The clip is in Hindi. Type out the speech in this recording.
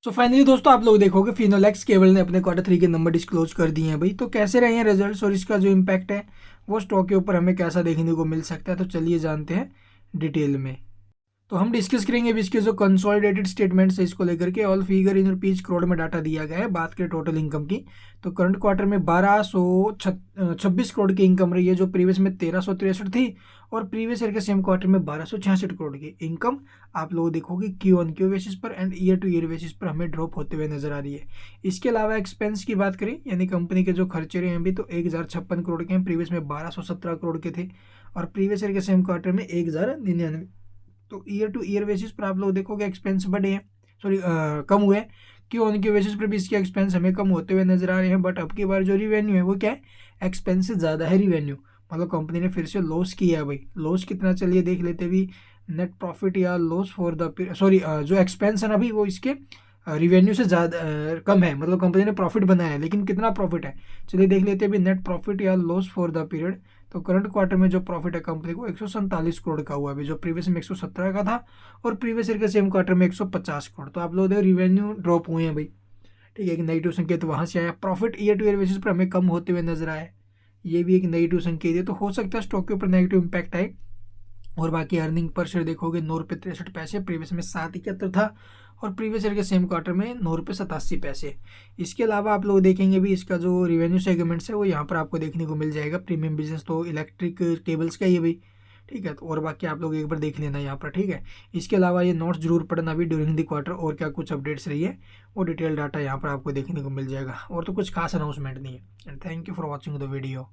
सो फाइनली दोस्तों आप लोग देखोगे फिनोलेक्स केबल ने अपने क्वार्टर 3 के नंबर डिस्क्लोज कर दिए हैं भाई। तो कैसे रहे हैं रिजल्ट्स और इसका जो इम्पैक्ट है वो स्टॉक के ऊपर हमें कैसा देखने को मिल सकता है, तो चलिए जानते हैं डिटेल में। तो हम डिस्कस करेंगे अभी इसके जो कंसोलिडेटेड स्टेटमेंट्स है इसको लेकर के। All figure in rupees crore में डाटा दिया गया है। बात करें टोटल इनकम की तो करंट क्वार्टर में 1226 करोड़ की इनकम रही है, जो प्रीवियस में 1363 थी। और प्रीवियस ईयर के सेम क्वार्टर में 1266 करोड़ की इनकम आप लोग देखोगे क्यू ऑन क्यू बेसिस पर and year two year basis पर हमें ड्रॉप होते हुए नजर आ रही है। इसके अलावा एक्सपेंस की बात करें यानी कंपनी के जो खर्चे रहे हैं अभी तो 1056 करोड़ के हैं, प्रीवियस में 1217 करोड़ के थे और प्रीवियस ईयर के सेम क्वार्टर में 1099। तो ईयर टू ईयर बेसिस पर आप लोग देखोगे एक्सपेंस बढ़े हैं, सॉरी कम हुए हैं। क्यों उनके बेसिस पर भी इसके एक्सपेंस हमें कम होते हुए नजर आ रहे हैं। बट अब की बार जो रिवेन्यू है वो क्या है, एक्सपेंस से ज़्यादा है रिवेन्यू। मतलब कंपनी ने फिर से लॉस किया है भाई। लॉस कितना चलिए देख लेते भी। नेट प्रॉफिट या लॉस फॉर द सॉरी जो एक्सपेंस है ना अभी वो इसके रिवेन्यू से ज़्यादा कम है। मतलब कंपनी ने प्रॉफिट बनाया है लेकिन कितना प्रॉफिट है चलिए देख लेते हैं अभी। नेट प्रॉफिट या लॉस फॉर द पीरियड तो करंट क्वार्टर में जो प्रॉफिट है कंपनी को 147 करोड़ का हुआ अभी, जो प्रीवियस में 117 का था और प्रीवियस ईयर के सेम क्वार्टर में 150 करोड़। तो आप लोग देखो रिवेन्यू ड्रॉप हुए हैं भाई। ठीक है, एक नेगेटिव संकेत वहाँ से आया। Profit year two year basis पर हमें कम होते हुए नजर आया, ये भी एक नेगेटिव संकेत है। तो हो सकता है स्टॉक के ऊपर नेगेटिव इम्पैक्ट आए। और बाकी अर्निंग पर शेयर देखोगे 9 रुपये 63 पैसे, प्रीवियस में 771 था और प्रीवियस ईयर के सेम क्वार्टर में 9 रुपये 87 पैसे। इसके अलावा आप लोग देखेंगे भी इसका जो रिवेन्यू सेगमेंट्स है वो यहाँ पर आपको देखने को मिल जाएगा। प्रीमियम बिजनेस तो इलेक्ट्रिक केबल्स का ही है भाई। ठीक है, तो और बाकी आप लोग एक बार देख लेना यहाँ पर। ठीक है, इसके अलावा ये नोट्स जरूर पढ़ना भी ड्यूरिंग द क्वार्टर और क्या कुछ अपडेट्स रही है वो डिटेल डाटा यहाँ पर आपको देखने को मिल जाएगा। और तो कुछ खास अनाउंसमेंट नहीं है। And thank you for watching the video.